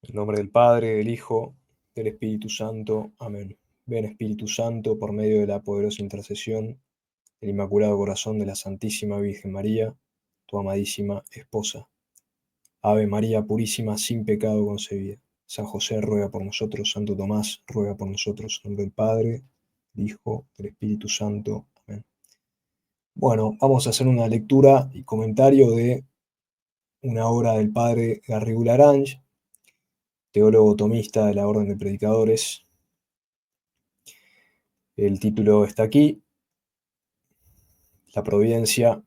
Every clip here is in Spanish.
En nombre del Padre, del Hijo, del Espíritu Santo. Amén. Ven Espíritu Santo, por medio de la poderosa intercesión del Inmaculado Corazón de la Santísima Virgen María, tu amadísima esposa. Ave María Purísima, sin pecado concebida. San José ruega por nosotros, Santo Tomás ruega por nosotros. En nombre del Padre, del Hijo, del Espíritu Santo. Amén. Bueno, vamos a hacer una lectura y comentario de una obra del padre Garrigou Lagrange, teólogo tomista de la Orden de Predicadores. El título está aquí: La providencia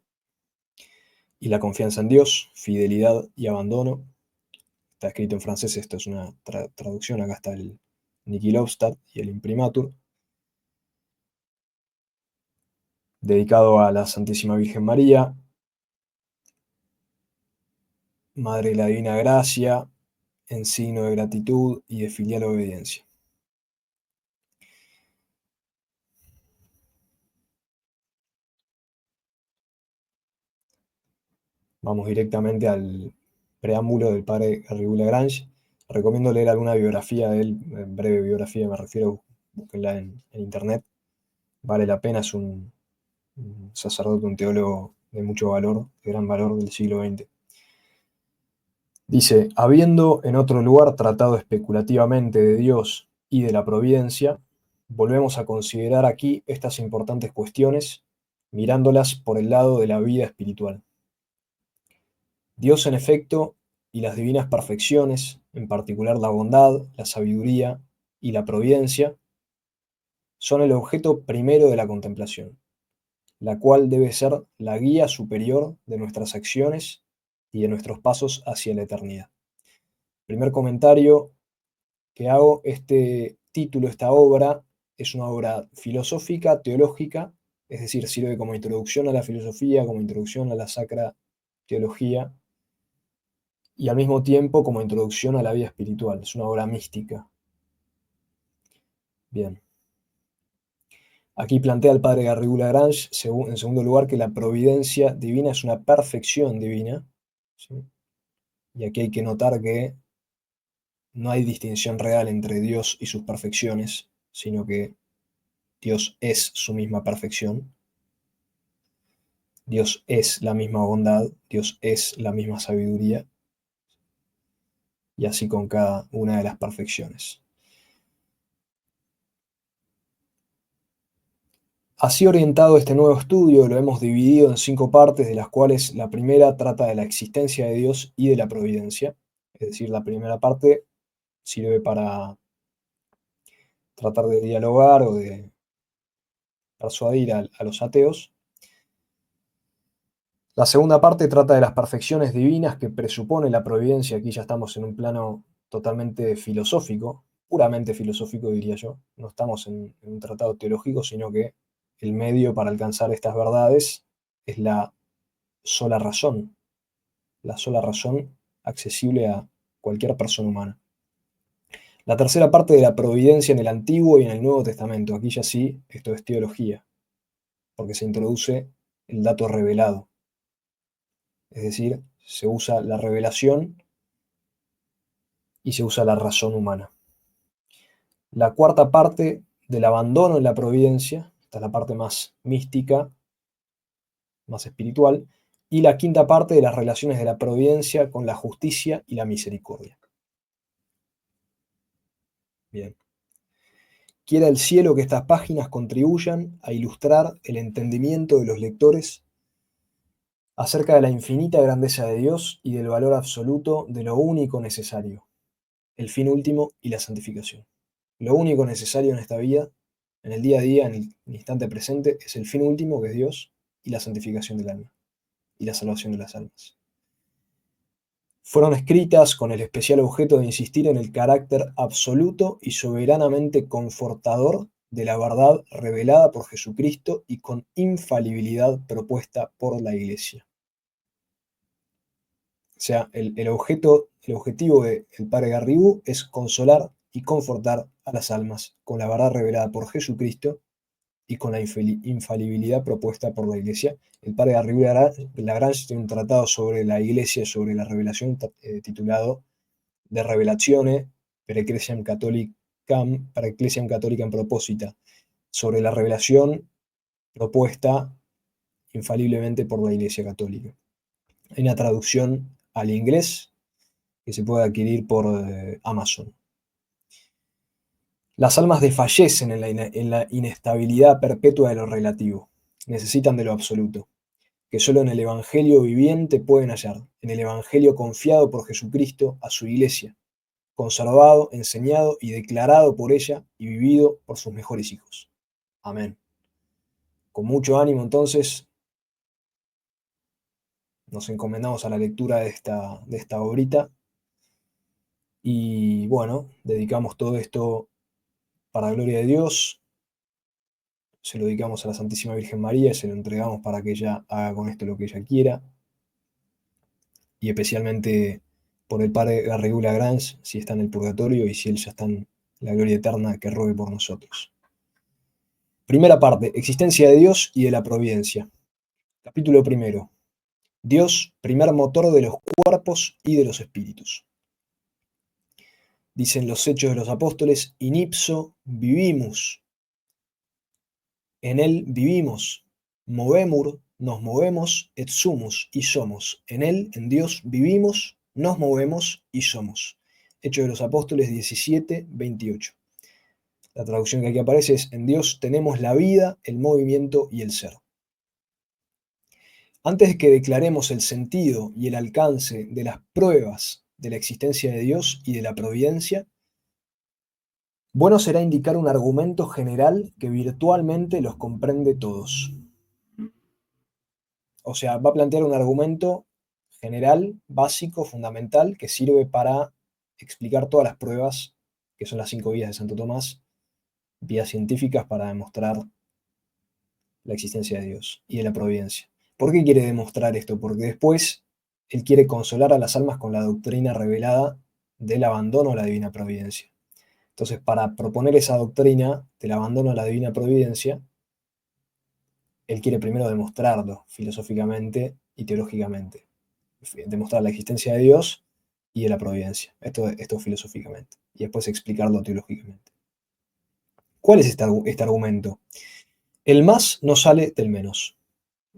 y la confianza en Dios, fidelidad y abandono. Está escrito en francés, esto es una traducción, acá está el Niki Lovstad y el imprimatur. Dedicado a la Santísima Virgen María, Madre de la Divina Gracia, en signo de gratitud y de filial obediencia. Vamos directamente al preámbulo del padre Garrigou Lagrange. Recomiendo leer alguna biografía de él, breve biografía me refiero, búsquenla en internet. Vale la pena, es un sacerdote, un teólogo de mucho valor, de gran valor del siglo XX. Dice: habiendo en otro lugar tratado especulativamente de Dios y de la providencia, volvemos a considerar aquí estas importantes cuestiones, mirándolas por el lado de la vida espiritual. Dios, en efecto, y las divinas perfecciones, en particular la bondad, la sabiduría y la providencia, son el objeto primero de la contemplación, la cual debe ser la guía superior de nuestras acciones y de nuestros pasos hacia la eternidad. Primer comentario que hago: este título, esta obra, es una obra filosófica, teológica, es decir, sirve como introducción a la filosofía, como introducción a la sacra teología, y al mismo tiempo como introducción a la vida espiritual. Es una obra mística. Bien. Aquí plantea el padre Garrigou Lagrange, en segundo lugar, que la providencia divina es una perfección divina, ¿sí? Y aquí hay que notar que no hay distinción real entre Dios y sus perfecciones, sino que Dios es su misma perfección. Dios es la misma bondad, Dios es la misma sabiduría, y así con cada una de las perfecciones. Así orientado este nuevo estudio, lo hemos dividido en 5 partes, de las cuales la primera trata de la existencia de Dios y de la providencia. Es decir, la primera parte sirve para tratar de dialogar o de persuadir a los ateos. La segunda parte trata de las perfecciones divinas que presupone la providencia. Aquí ya estamos en un plano totalmente filosófico, puramente filosófico diría yo. No estamos en un tratado teológico, sino que el medio para alcanzar estas verdades es la sola razón accesible a cualquier persona humana. La tercera parte de la providencia en el Antiguo y en el Nuevo Testamento. Aquí ya sí, esto es teología, porque se introduce el dato revelado. Es decir, se usa la revelación y se usa la razón humana. La cuarta parte del abandono en la providencia, esta es la parte más mística, más espiritual, y la quinta parte de las relaciones de la providencia con la justicia y la misericordia. Bien. Quiera el cielo que estas páginas contribuyan a ilustrar el entendimiento de los lectores acerca de la infinita grandeza de Dios y del valor absoluto de lo único necesario, el fin último y la santificación. Lo único necesario en esta vida, en el día a día, en el instante presente, es el fin último, que es Dios, y la santificación del alma, y la salvación de las almas. Fueron escritas con el especial objeto de insistir en el carácter absoluto y soberanamente confortador de la verdad revelada por Jesucristo y con infalibilidad propuesta por la Iglesia. O sea, el objetivo del padre Garrigou es consolar y confortar a las almas con la verdad revelada por Jesucristo y con la infalibilidad propuesta por la Iglesia. El padre Garrigou Lagrange tiene un tratado sobre la Iglesia, sobre la revelación, titulado de Revelazione per Ecclesiam Catholicam Proposita, sobre la revelación propuesta infaliblemente por la Iglesia Católica. Hay una traducción al inglés que se puede adquirir por Amazon. Las almas desfallecen en la inestabilidad perpetua de lo relativo, necesitan de lo absoluto, que solo en el Evangelio viviente pueden hallar, en el Evangelio confiado por Jesucristo a su Iglesia, conservado, enseñado y declarado por ella y vivido por sus mejores hijos. Amén. Con mucho ánimo, entonces, nos encomendamos a la lectura de esta obrita y, bueno, dedicamos todo esto para la gloria de Dios, se lo dedicamos a la Santísima Virgen María y se lo entregamos para que ella haga con esto lo que ella quiera, y especialmente por el Padre Garrigou Lagrange, si está en el purgatorio, y si él ya está en la gloria eterna, que ruegue por nosotros. Primera parte, existencia de Dios y de la providencia. Capítulo primero. Dios, primer motor de los cuerpos y de los espíritus. Dicen los Hechos de los Apóstoles, in ipso vivimus. En él vivimos, movemur, nos movemos, et sumus, y somos. En él, en Dios, vivimos, nos movemos y somos. Hechos de los Apóstoles 17, 28. La traducción que aquí aparece es, en Dios tenemos la vida, el movimiento y el ser. Antes de que declaremos el sentido y el alcance de las pruebas de la existencia de Dios y de la providencia, bueno será indicar un argumento general que virtualmente los comprende todos. O sea, va a plantear un argumento general, básico, fundamental, que sirve para explicar todas las pruebas, que son las 5 vías de Santo Tomás, vías científicas para demostrar la existencia de Dios y de la providencia. ¿Por qué quiere demostrar esto? Porque después él quiere consolar a las almas con la doctrina revelada del abandono a la divina providencia. Entonces, para proponer esa doctrina del abandono a la divina providencia, él quiere primero demostrarlo filosóficamente y teológicamente. Demostrar la existencia de Dios y de la providencia. Esto filosóficamente. Y después explicarlo teológicamente. ¿Cuál es este argumento? El más no sale del menos.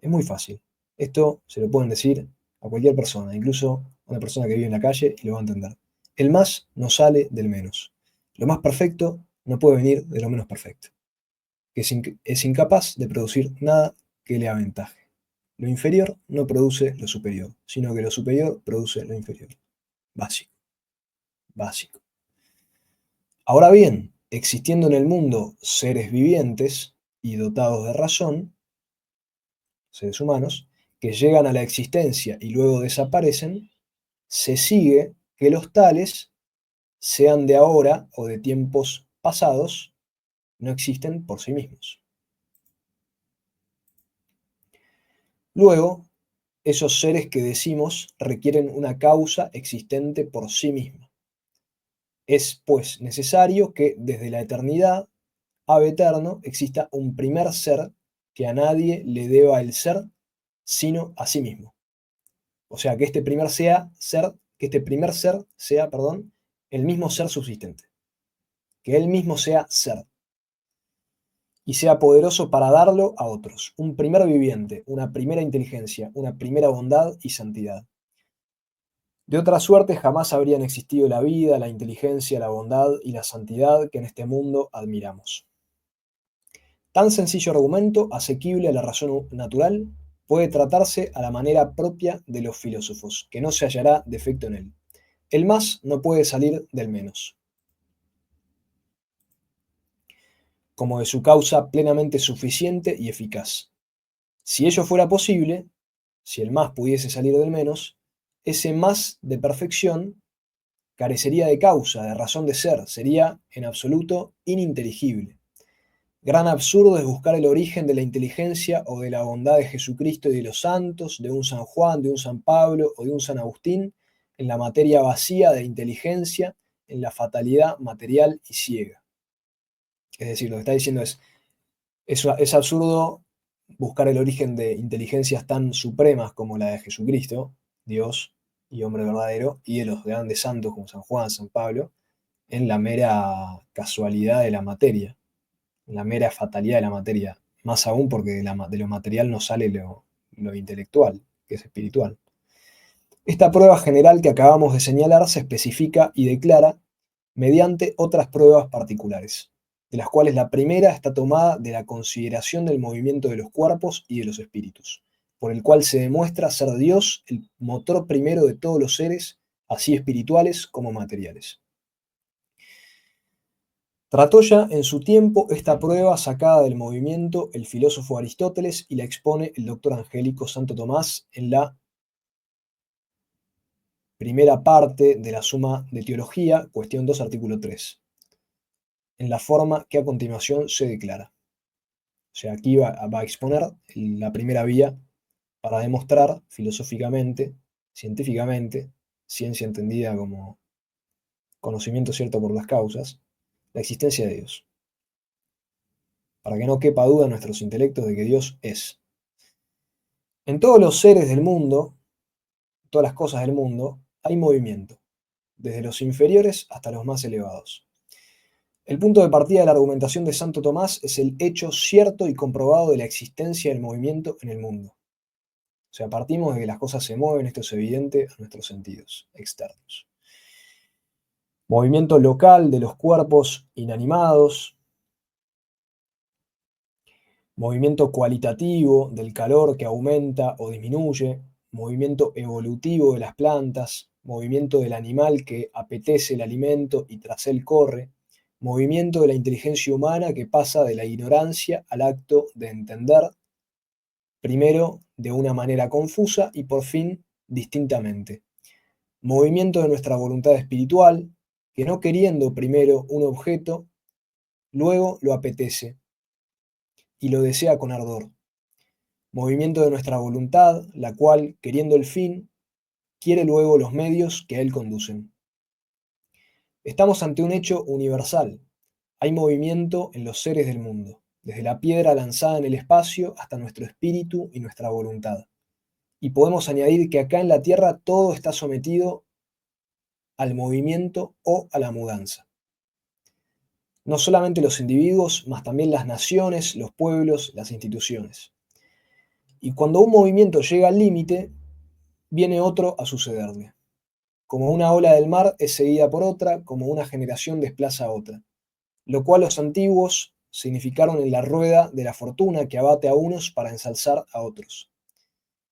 Es muy fácil. Esto se lo pueden decir a cualquier persona, incluso a una persona que vive en la calle y lo va a entender. El más no sale del menos. Lo más perfecto no puede venir de lo menos perfecto, que es incapaz de producir nada que le aventaje. Lo inferior no produce lo superior, sino que lo superior produce lo inferior. Básico, básico. Ahora bien, existiendo en el mundo seres vivientes y dotados de razón, seres humanos, que llegan a la existencia y luego desaparecen, se sigue que los tales, sean de ahora o de tiempos pasados, no existen por sí mismos. Luego, esos seres que decimos requieren una causa existente por sí misma. Es, pues, necesario que desde la eternidad ab eterno exista un primer ser que a nadie le deba el ser, sino a sí mismo. O sea, que este primer ser sea, el mismo ser subsistente. Que él mismo sea ser. Y sea poderoso para darlo a otros. Un primer viviente, una primera inteligencia, una primera bondad y santidad. De otra suerte jamás habrían existido la vida, la inteligencia, la bondad y la santidad que en este mundo admiramos. Tan sencillo argumento, asequible a la razón natural, puede tratarse a la manera propia de los filósofos, que no se hallará defecto en él. El más no puede salir del menos, como de su causa plenamente suficiente y eficaz. Si ello fuera posible, si el más pudiese salir del menos, ese más de perfección carecería de causa, de razón de ser, sería en absoluto ininteligible. Gran absurdo es buscar el origen de la inteligencia o de la bondad de Jesucristo y de los santos, de un San Juan, de un San Pablo o de un San Agustín, en la materia vacía de inteligencia, en la fatalidad material y ciega. Es decir, lo que está diciendo es absurdo buscar el origen de inteligencias tan supremas como la de Jesucristo, Dios, y hombre verdadero, y de los grandes santos como San Juan, San Pablo, en la mera casualidad de la materia, en la mera fatalidad de la materia, más aún porque de lo material no sale lo intelectual, que es espiritual. Esta prueba general que acabamos de señalar se especifica y declara mediante otras pruebas particulares, de las cuales la primera está tomada de la consideración del movimiento de los cuerpos y de los espíritus, por el cual se demuestra ser Dios el motor primero de todos los seres, así espirituales como materiales. Trató ya en su tiempo esta prueba sacada del movimiento el filósofo Aristóteles y la expone el doctor angélico Santo Tomás en la primera parte de la Suma de Teología, cuestión 2, artículo 3, en la forma que a continuación se declara. O sea, aquí va a exponer la primera vía para demostrar filosóficamente, científicamente, ciencia entendida como conocimiento cierto por las causas, la existencia de Dios. Para que no quepa duda en nuestros intelectos de que Dios es. En todos los seres del mundo, todas las cosas del mundo, hay movimiento, desde los inferiores hasta los más elevados. El punto de partida de la argumentación de Santo Tomás es el hecho cierto y comprobado de la existencia del movimiento en el mundo. O sea, partimos de que las cosas se mueven, esto es evidente a nuestros sentidos externos. Movimiento local de los cuerpos inanimados, movimiento cualitativo del calor que aumenta o disminuye, movimiento evolutivo de las plantas, movimiento del animal que apetece el alimento y tras él corre, movimiento de la inteligencia humana que pasa de la ignorancia al acto de entender, primero de una manera confusa y por fin distintamente. Movimiento de nuestra voluntad espiritual, que no queriendo primero un objeto, luego lo apetece y lo desea con ardor. Movimiento de nuestra voluntad, la cual, queriendo el fin, quiere luego los medios que a él conducen. Estamos ante un hecho universal. Hay movimiento en los seres del mundo, desde la piedra lanzada en el espacio hasta nuestro espíritu y nuestra voluntad. Y podemos añadir que acá en la Tierra todo está sometido al movimiento o a la mudanza. No solamente los individuos, mas también las naciones, los pueblos, las instituciones. Y cuando un movimiento llega al límite, viene otro a sucederle. Como una ola del mar es seguida por otra, como una generación desplaza a otra, lo cual los antiguos significaron en la rueda de la fortuna que abate a unos para ensalzar a otros.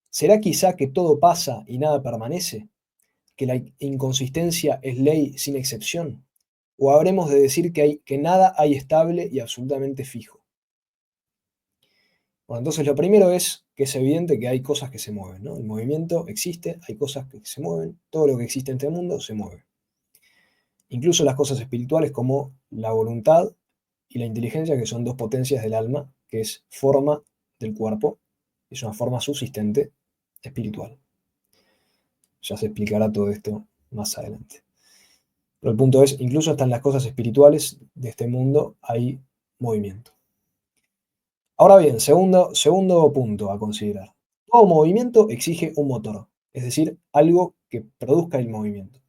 ¿Será quizá que todo pasa y nada permanece? ¿Que la inconsistencia es ley sin excepción? ¿O habremos de decir que nada hay estable y absolutamente fijo? Bueno, entonces lo primero es que es evidente que hay cosas que se mueven, ¿no? El movimiento existe, hay cosas que se mueven, todo lo que existe en este mundo se mueve. Incluso las cosas espirituales como la voluntad y la inteligencia, que son dos potencias del alma, que es forma del cuerpo, es una forma subsistente espiritual. Ya se explicará todo esto más adelante. Pero el punto es, incluso hasta en las cosas espirituales de este mundo hay movimiento. Ahora bien, segundo punto a considerar. Todo movimiento exige un motor, es decir, algo que produzca el movimiento.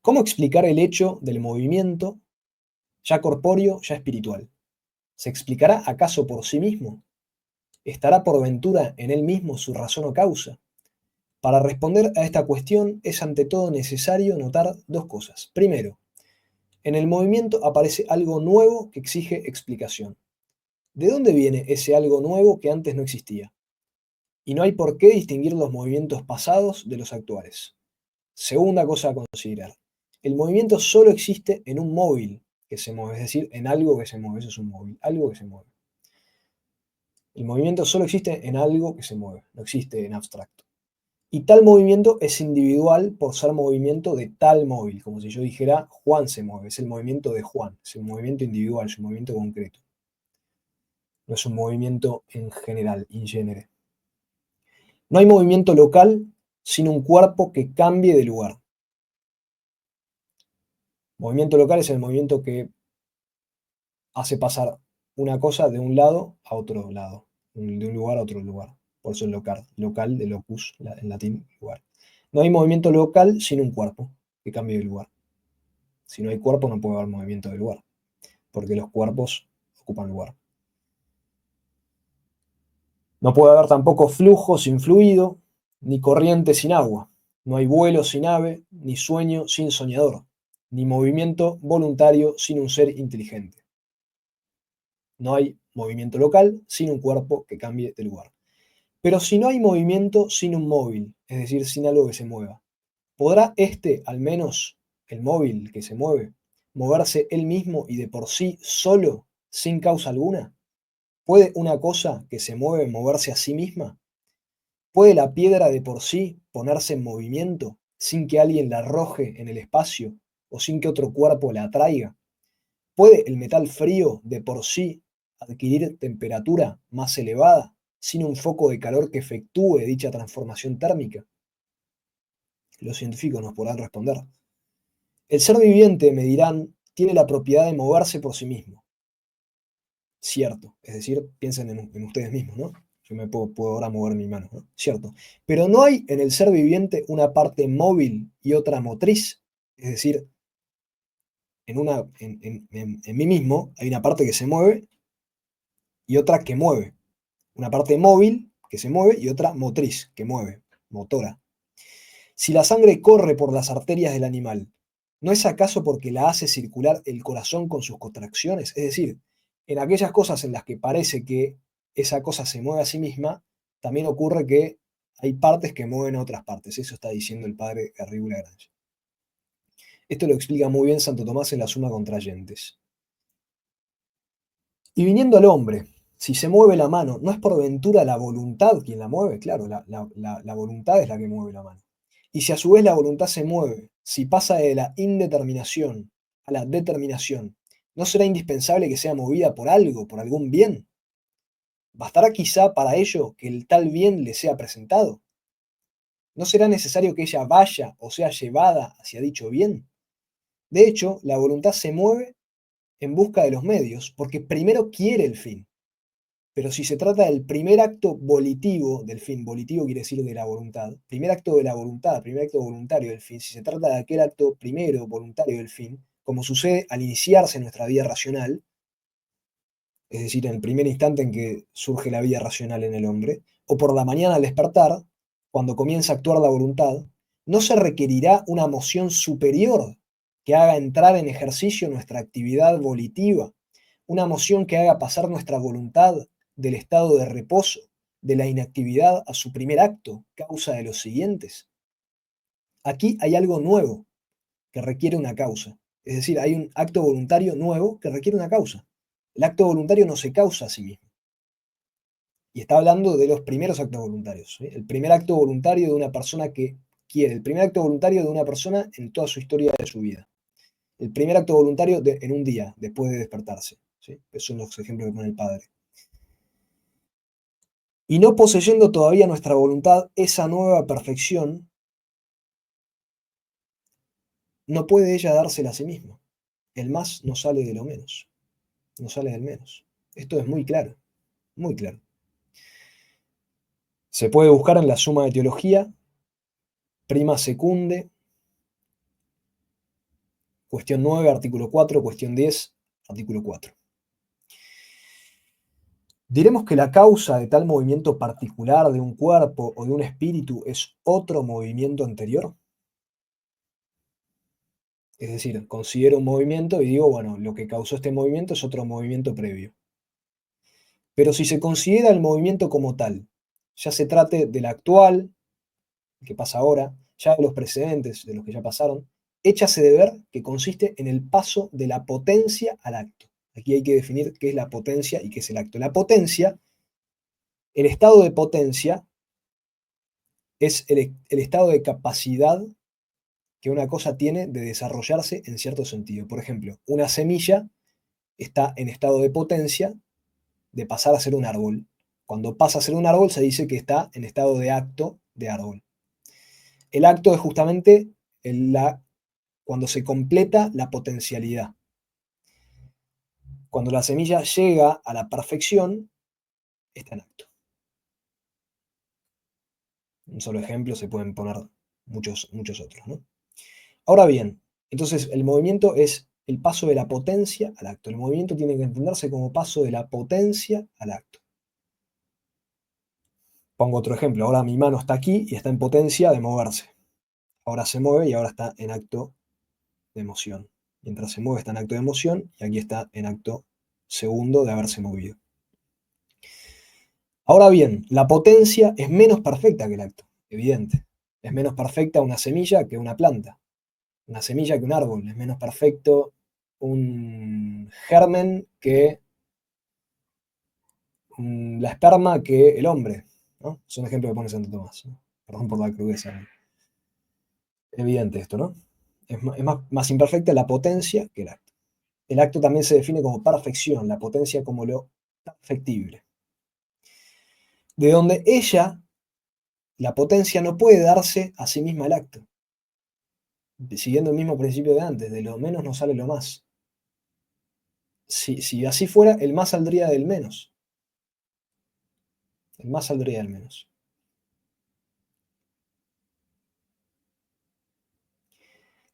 ¿Cómo explicar el hecho del movimiento, ya corpóreo, ya espiritual? ¿Se explicará acaso por sí mismo? ¿Estará por ventura en él mismo su razón o causa? Para responder a esta cuestión es ante todo necesario notar dos cosas. Primero, en el movimiento aparece algo nuevo que exige explicación. ¿De dónde viene ese algo nuevo que antes no existía? Y no hay por qué distinguir los movimientos pasados de los actuales. Segunda cosa a considerar. El movimiento solo existe en un móvil que se mueve, es decir, en algo que se mueve. Eso es un móvil, algo que se mueve. El movimiento solo existe en algo que se mueve, no existe en abstracto. Y tal movimiento es individual por ser movimiento de tal móvil, como si yo dijera Juan se mueve, es el movimiento de Juan, es un movimiento individual, es un movimiento concreto. No es un movimiento en general, in genere. No hay movimiento local sin un cuerpo que cambie de lugar. Movimiento local es el movimiento que hace pasar una cosa de un lado a otro lado, de un lugar a otro lugar. Por eso es local, local de locus, en latín, lugar. No hay movimiento local sin un cuerpo que cambie de lugar. Si no hay cuerpo no puede haber movimiento de lugar, porque los cuerpos ocupan lugar. No puede haber tampoco flujo sin fluido, ni corriente sin agua. No hay vuelo sin ave, ni sueño sin soñador, ni movimiento voluntario sin un ser inteligente. No hay movimiento local sin un cuerpo que cambie de lugar. Pero si no hay movimiento sin un móvil, es decir, sin algo que se mueva, ¿podrá al menos el móvil que se mueve, moverse él mismo y de por sí solo, sin causa alguna? ¿Puede una cosa que se mueve moverse a sí misma? ¿Puede la piedra de por sí ponerse en movimiento sin que alguien la arroje en el espacio o sin que otro cuerpo la atraiga? ¿Puede el metal frío de por sí adquirir temperatura más elevada sin un foco de calor que efectúe dicha transformación térmica? Los científicos nos podrán responder. El ser viviente, me dirán, tiene la propiedad de moverse por sí mismo. Cierto, es decir, piensen en ustedes mismos, ¿no? Yo puedo ahora mover mi mano, ¿no? Cierto. Pero no hay en el ser viviente una parte móvil y otra motriz. Es decir, en mí mismo hay una parte que se mueve y otra que mueve. Una parte móvil que se mueve y otra motriz que mueve, motora. Si la sangre corre por las arterias del animal, ¿no es acaso porque la hace circular el corazón con sus contracciones? Es decir, en aquellas cosas en las que parece que esa cosa se mueve a sí misma, también ocurre que hay partes que mueven a otras partes. Eso está diciendo el padre Garrigou Lagrange. Esto lo explica muy bien Santo Tomás en la Suma Contrayentes. Y viniendo al hombre, si se mueve la mano, ¿no es por ventura la voluntad quien la mueve? Claro, la voluntad es la que mueve la mano. Y si a su vez la voluntad se mueve, si pasa de la indeterminación a la determinación, ¿no será indispensable que sea movida por algo, por algún bien? ¿Bastará quizá para ello que el tal bien le sea presentado? ¿No será necesario que ella vaya o sea llevada hacia dicho bien? De hecho, la voluntad se mueve en busca de los medios, porque primero quiere el fin. Pero si se trata del primer acto volitivo del fin, volitivo quiere decir de la voluntad, primer acto de la voluntad, primer acto voluntario del fin, si se trata de aquel acto primero voluntario del fin, como sucede al iniciarse nuestra vida racional, es decir, en el primer instante en que surge la vida racional en el hombre, o por la mañana al despertar, cuando comienza a actuar la voluntad, no se requerirá una moción superior que haga entrar en ejercicio nuestra actividad volitiva, una moción que haga pasar nuestra voluntad del estado de reposo, de la inactividad a su primer acto, causa de los siguientes. Aquí hay algo nuevo que requiere una causa. Es decir, hay un acto voluntario nuevo que requiere una causa. El acto voluntario no se causa a sí mismo. Y está hablando de los primeros actos voluntarios. ¿Sí? El primer acto voluntario de una persona que quiere, el primer acto voluntario de una persona en toda su historia de su vida. El primer acto voluntario en un día, después de despertarse. ¿Sí? Esos son los ejemplos que pone el padre. Y no poseyendo todavía nuestra voluntad esa nueva perfección, no puede ella dársela a sí misma. El más no sale de lo menos, no sale del menos. Esto es muy claro, muy claro. Se puede buscar en la Suma de Teología, prima secunde, cuestión 9, artículo 4, cuestión 10, artículo 4. ¿Diremos que la causa de tal movimiento particular de un cuerpo o de un espíritu es otro movimiento anterior? Es decir, considero un movimiento y digo, bueno, lo que causó este movimiento es otro movimiento previo. Pero si se considera el movimiento como tal, ya se trate del actual, que pasa ahora, ya de los precedentes, de los que ya pasaron, échase de ver que consiste en el paso de la potencia al acto. Aquí hay que definir qué es la potencia y qué es el acto. La potencia, el estado de potencia, es el estado de capacidad que una cosa tiene de desarrollarse en cierto sentido. Por ejemplo, una semilla está en estado de potencia de pasar a ser un árbol. Cuando pasa a ser un árbol se dice que está en estado de acto de árbol. El acto es justamente cuando se completa la potencialidad. Cuando la semilla llega a la perfección, está en acto. Un solo ejemplo se pueden poner muchos otros, ¿no? Ahora bien, entonces el movimiento es el paso de la potencia al acto. El movimiento tiene que entenderse como paso de la potencia al acto. Pongo otro ejemplo. Ahora mi mano está aquí y está en potencia de moverse. Ahora se mueve y ahora está en acto de emoción. Mientras se mueve está en acto de emoción y aquí está en acto segundo de haberse movido. Ahora bien, la potencia es menos perfecta que el acto, evidente. Es menos perfecta una semilla que una planta, una semilla que un árbol. Es menos perfecto un germen que la esperma que el hombre, ¿no? Es un ejemplo que pone Santo Tomás, ¿no? Perdón por la crudeza, ¿no? Evidente esto, ¿no? Es más imperfecta la potencia que el acto. El acto también se define como perfección, la potencia como lo perfectible. De donde ella, la potencia, no puede darse a sí misma el acto. Siguiendo el mismo principio de antes, de lo menos no sale lo más. Si así fuera, el más saldría del menos. El más saldría del menos.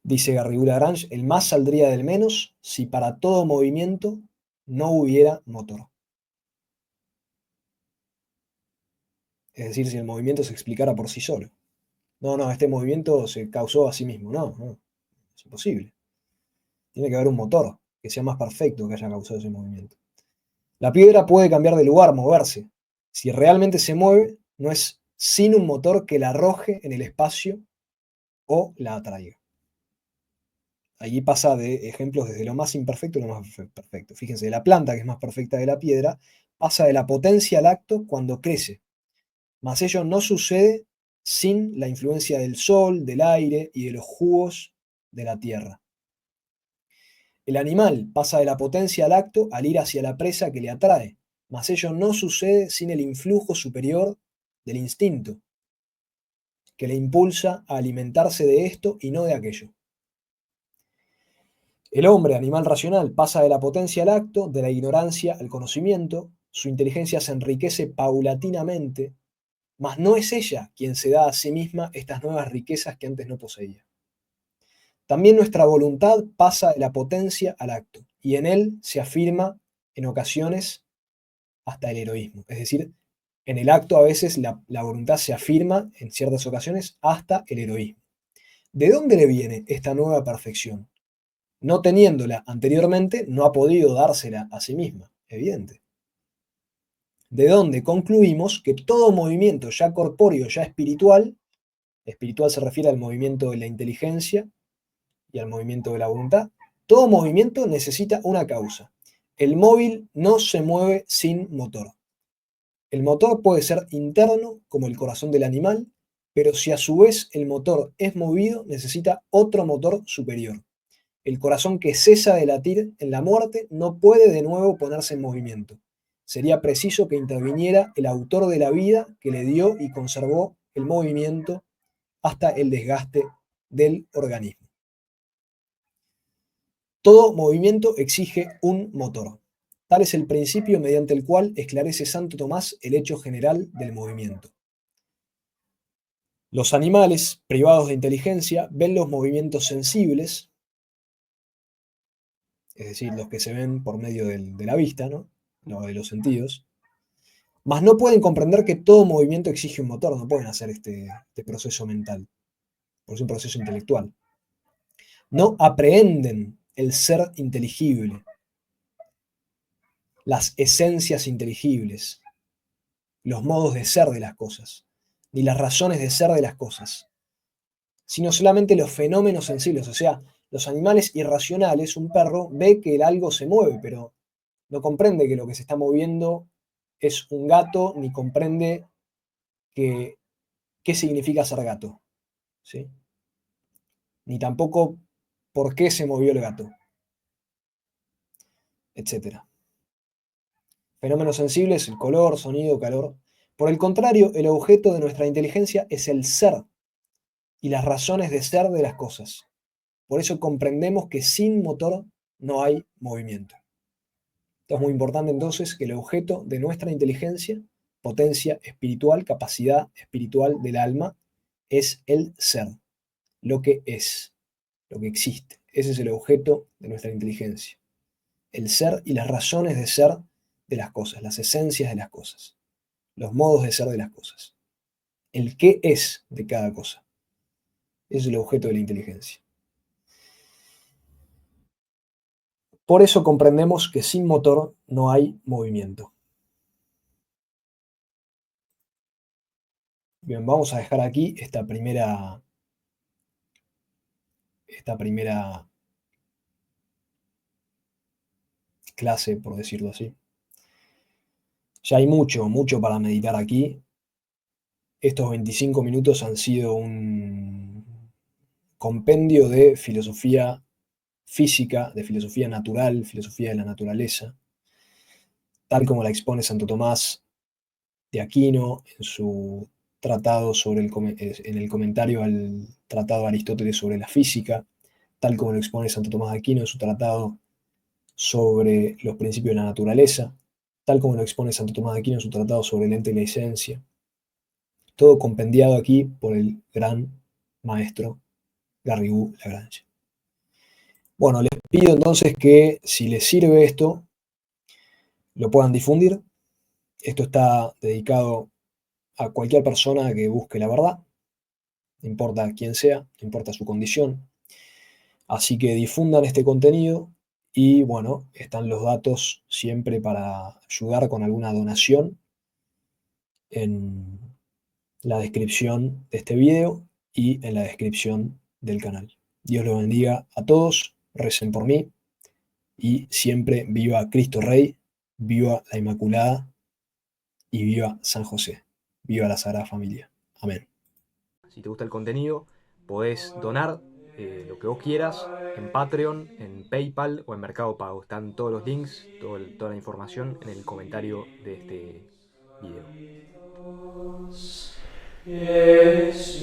Dice Garrigou Lagrange, el más saldría del menos si para todo movimiento no hubiera motor. Es decir, si el movimiento se explicara por sí solo. No, este movimiento se causó a sí mismo. No, es imposible. Tiene que haber un motor que sea más perfecto que haya causado ese movimiento. La piedra puede cambiar de lugar, moverse. Si realmente se mueve, no es sin un motor que la arroje en el espacio o la atraiga. Allí pasa de ejemplos desde lo más imperfecto a lo más perfecto. Fíjense, la planta, que es más perfecta de la piedra, pasa de la potencia al acto cuando crece. Mas ello no sucede sin la influencia del sol, del aire y de los jugos de la tierra. El animal pasa de la potencia al acto al ir hacia la presa que le atrae, mas ello no sucede sin el influjo superior del instinto, que le impulsa a alimentarse de esto y no de aquello. El hombre, animal racional, pasa de la potencia al acto, de la ignorancia al conocimiento, su inteligencia se enriquece paulatinamente, mas no es ella quien se da a sí misma estas nuevas riquezas que antes no poseía. También nuestra voluntad pasa de la potencia al acto, y en él se afirma en ocasiones hasta el heroísmo. Es decir, en el acto a veces la voluntad se afirma en ciertas ocasiones hasta el heroísmo. ¿De dónde le viene esta nueva perfección? No teniéndola anteriormente, no ha podido dársela a sí misma, evidente. De dónde concluimos que todo movimiento ya corpóreo, ya espiritual se refiere al movimiento de la inteligencia y al movimiento de la voluntad, todo movimiento necesita una causa. El móvil no se mueve sin motor. El motor puede ser interno, como el corazón del animal, pero si a su vez el motor es movido, necesita otro motor superior. El corazón que cesa de latir en la muerte no puede de nuevo ponerse en movimiento. Sería preciso que interviniera el autor de la vida que le dio y conservó el movimiento hasta el desgaste del organismo. Todo movimiento exige un motor. Tal es el principio mediante el cual esclarece Santo Tomás el hecho general del movimiento. Los animales, privados de inteligencia, ven los movimientos sensibles, es decir, los que se ven por medio de la vista, ¿no? De los sentidos, mas no pueden comprender que todo movimiento exige un motor, no pueden hacer este proceso mental, porque es un proceso intelectual. No aprehenden el ser inteligible, las esencias inteligibles, los modos de ser de las cosas, ni las razones de ser de las cosas, sino solamente los fenómenos sensibles. O sea, los animales irracionales, un perro ve que algo se mueve, pero no comprende que lo que se está moviendo es un gato, ni comprende qué significa ser gato, ¿sí? Ni tampoco por qué se movió el gato, etc. Fenómenos sensibles, el color, sonido, calor. Por el contrario, el objeto de nuestra inteligencia es el ser y las razones de ser de las cosas. Por eso comprendemos que sin motor no hay movimiento. Esto es muy importante entonces que el objeto de nuestra inteligencia, potencia espiritual, capacidad espiritual del alma, es el ser, lo que es, lo que existe. Ese es el objeto de nuestra inteligencia. El ser y las razones de ser de las cosas, las esencias de las cosas, los modos de ser de las cosas, el qué es de cada cosa. Ese es el objeto de la inteligencia. Por eso comprendemos que sin motor no hay movimiento. Bien, vamos a dejar aquí esta primera clase, por decirlo así. Ya hay mucho, mucho para meditar aquí. Estos 25 minutos han sido un compendio de filosofía física, de filosofía natural, filosofía de la naturaleza, tal como la expone Santo Tomás de Aquino en su tratado en el comentario al tratado de Aristóteles sobre la física, tal como lo expone Santo Tomás de Aquino en su tratado sobre los principios de la naturaleza, tal como lo expone Santo Tomás de Aquino en su tratado sobre el ente y la esencia, todo compendiado aquí por el gran maestro Garrigou Lagrange. Bueno, les pido entonces que si les sirve esto, lo puedan difundir. Esto está dedicado a cualquier persona que busque la verdad, no importa quién sea, no importa su condición. Así que difundan este contenido y bueno, están los datos siempre para ayudar con alguna donación en la descripción de este video y en la descripción del canal. Dios los bendiga a todos, recen por mí y siempre viva Cristo Rey, viva la Inmaculada y viva San José, viva la Sagrada Familia. Amén. Si te gusta el contenido, podés donar lo que vos quieras en Patreon, en PayPal o en Mercado Pago. Están todos los links, toda la información en el comentario de este video. Yes,